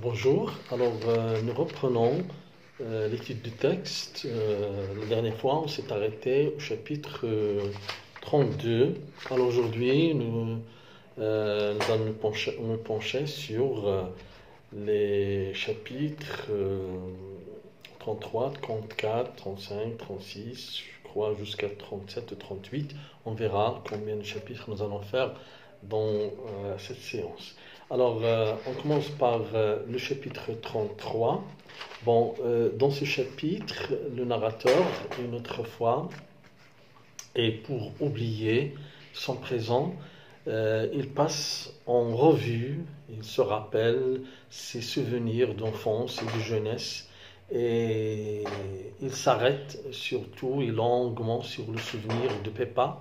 Bonjour, nous reprenons l'étude du texte. La dernière fois, on s'est arrêté au chapitre 32. Alors aujourd'hui, nous allons nous pencher sur les chapitres 33, 34, 35, 36, je crois jusqu'à 37 ou 38. On verra combien de chapitres nous allons faire dans cette séance. On commence par le chapitre 33. Dans ce chapitre, le narrateur, une autre fois, et pour oublier son présent, il passe en revue, il se rappelle ses souvenirs d'enfance et de jeunesse, et il s'arrête surtout et longuement sur le souvenir de Peppa,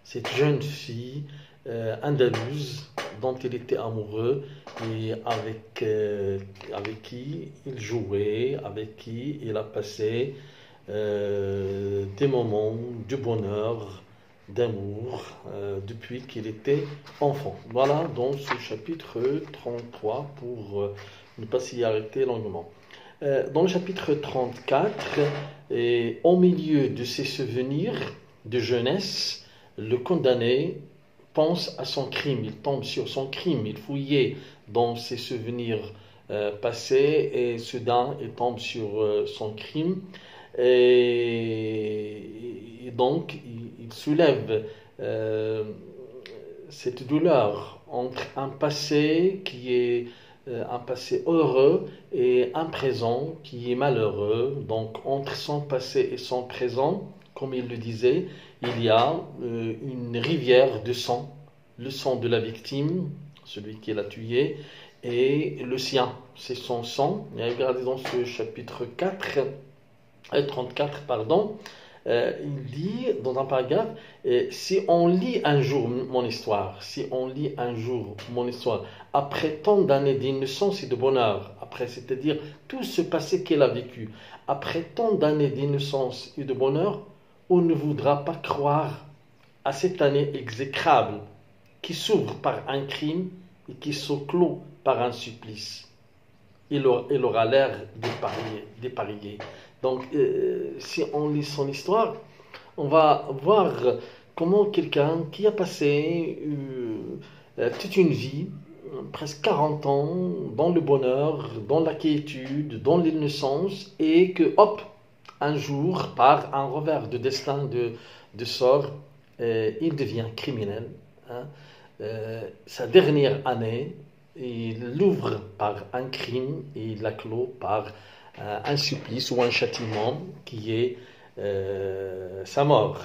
cette jeune fille andalouse dont il était amoureux et avec qui il jouait, avec qui il a passé des moments de bonheur, d'amour depuis qu'il était enfant. Voilà dans ce chapitre 33 pour ne pas s'y arrêter longuement. Dans le chapitre 34, et au milieu de ses souvenirs de jeunesse, le condamné pense à son crime, il tombe sur son crime, il fouillait dans ses souvenirs passés et soudain il tombe sur son crime et donc il soulève cette douleur entre un passé qui est un passé heureux et un présent qui est malheureux. Donc entre son passé et son présent, comme il le disait, il y a une rivière de sang, le sang de la victime, celui qui l'a tué, et le sien, c'est son sang. Et regardez dans ce chapitre 34, il dit dans un paragraphe, si on lit un jour mon histoire, après tant d'années d'innocence et de bonheur, c'est-à-dire tout ce passé qu'elle a vécu, après tant d'années d'innocence et de bonheur, on ne voudra pas croire à cette année exécrable qui s'ouvre par un crime et qui se clôt par un supplice. Il aura l'air dépareillé. Donc, si on lit son histoire, on va voir comment quelqu'un qui a passé toute une vie, presque 40 ans, dans le bonheur, dans la quiétude, dans l'innocence, et que, hop, un jour, par un revers de destin, de sort, il devient criminel. Sa dernière année, il l'ouvre par un crime et il la clôt par un supplice ou un châtiment qui est sa mort.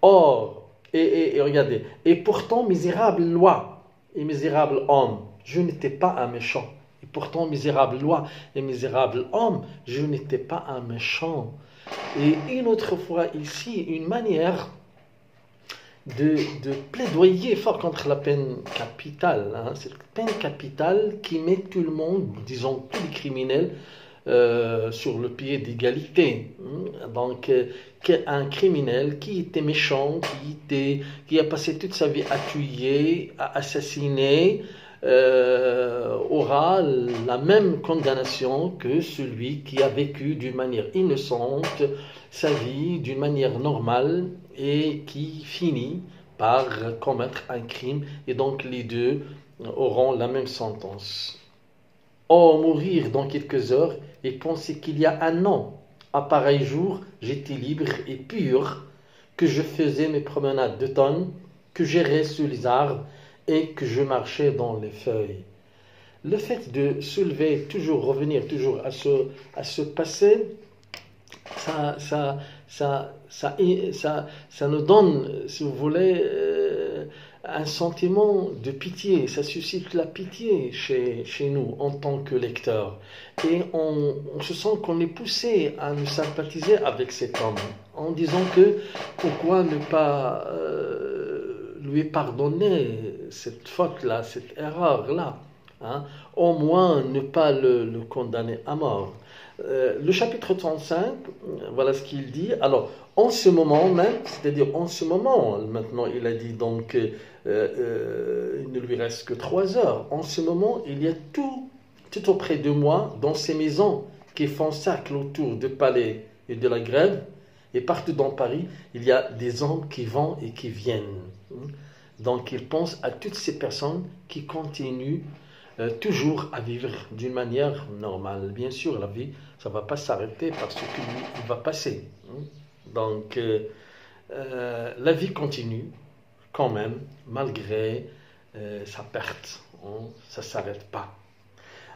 Or, et regardez, et pourtant, misérable loi et misérable homme, je n'étais pas un méchant. Et pourtant, misérable loi et misérable homme, je n'étais pas un méchant. Et une autre fois ici, une manière de plaidoyer fort contre la peine capitale. C'est la peine capitale qui met tout le monde, disons tous les criminels, sur le pied d'égalité. Donc, un criminel qui était méchant, qui a passé toute sa vie à tuer, à assassiner, aura la même condamnation que celui qui a vécu d'une manière innocente sa vie d'une manière normale et qui finit par commettre un crime, et donc les deux auront la même sentence. Oh, mourir dans quelques heures et penser qu'il y a un an, à pareil jour, j'étais libre et pur, que je faisais mes promenades d'automne, que j'errais sous les arbres et que je marchais dans les feuilles. Le fait de soulever, revenir toujours à ce passé, ça nous donne, si vous voulez, un sentiment de pitié. Ça suscite la pitié chez nous en tant que lecteurs. Et on se sent qu'on est poussé à nous sympathiser avec cet homme en disant que pourquoi ne pas lui pardonner cette faute-là, cette erreur-là, au moins ne pas le condamner à mort. Le chapitre 35, voilà ce qu'il dit. Alors, en ce moment même, c'est-à-dire en ce moment, maintenant il a dit donc il ne lui reste que 3 heures. En ce moment, il y a tout tout auprès de moi, dans ces maisons qui font cercle autour du palais et de la grève, et partout dans Paris, il y a des hommes qui vont et qui viennent. Donc il pense à toutes ces personnes qui continuent toujours à vivre d'une manière normale. Bien sûr, la vie, ça ne va pas s'arrêter parce qu'il va passer. Donc la vie continue quand même, malgré sa perte. Ça ne s'arrête pas.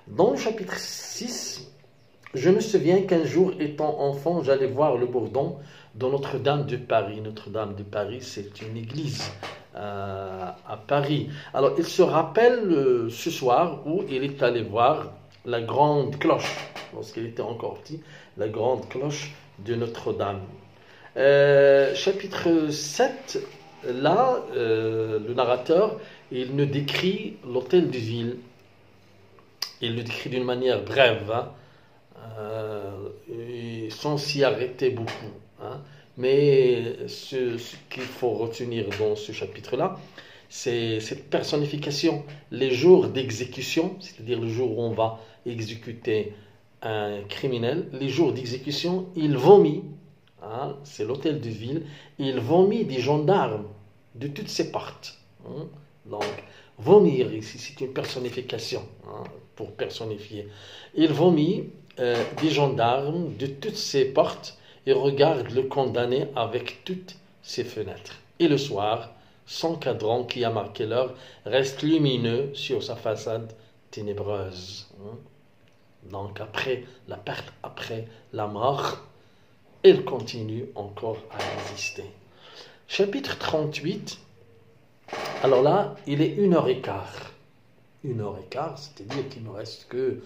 Dans le chapitre 6, je me souviens qu'un jour, étant enfant, j'allais voir le bourdon de Notre-Dame de Paris. Notre-Dame de Paris, c'est une église à Paris. Alors, il se rappelle ce soir où il est allé voir la grande cloche, lorsqu'il était encore petit, la grande cloche de Notre-Dame. Chapitre 7, là, le narrateur, il nous décrit l'hôtel de ville. Il le décrit d'une manière brève, sans s'y arrêter beaucoup. Mais ce qu'il faut retenir dans ce chapitre-là, c'est cette personnification. Les jours d'exécution, c'est-à-dire le jour où on va exécuter un criminel, les jours d'exécution, il vomit, c'est l'hôtel de ville, il vomit des gendarmes de toutes ses portes. Donc, vomir, ici, c'est une personnification, pour personnifier. Il vomit des gendarmes de toutes ses portes et regarde le condamné avec toutes ses fenêtres. Et le soir, son cadran qui a marqué l'heure reste lumineux sur sa façade ténébreuse. Donc après la perte, après la mort, il continue encore à exister. Chapitre 38. Alors là, il est 1h15. 1h15, c'est-à-dire qu'il ne me reste que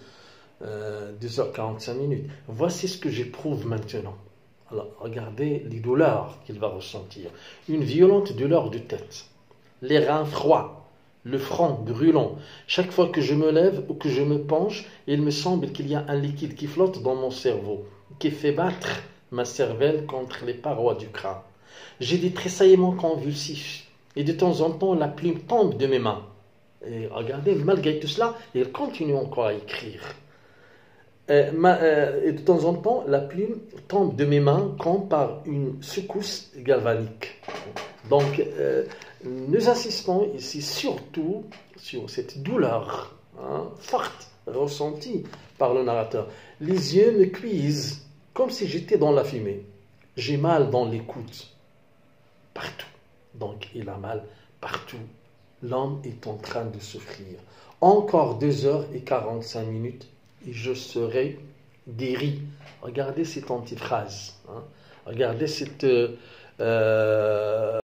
2h45 minutes. Voici ce que j'éprouve maintenant. Alors, regardez les douleurs qu'il va ressentir. Une violente douleur de tête, les reins froids, le front brûlant. Chaque fois que je me lève ou que je me penche, il me semble qu'il y a un liquide qui flotte dans mon cerveau, qui fait battre ma cervelle contre les parois du crâne. J'ai des tressaillements convulsifs et de temps en temps, la plume tombe de mes mains. Et regardez, malgré tout cela, il continue encore à écrire. Et de temps en temps, la plume tombe de mes mains comme par une secousse galvanique. Donc, nous insistons ici surtout sur cette douleur forte ressentie par le narrateur. Les yeux me cuisent comme si j'étais dans la fumée. J'ai mal dans l'écoute, partout. Donc, il a mal partout. L'homme est en train de souffrir. Encore 2h45 et je serai guéri. Regardez cette antiphrase. Regardez cette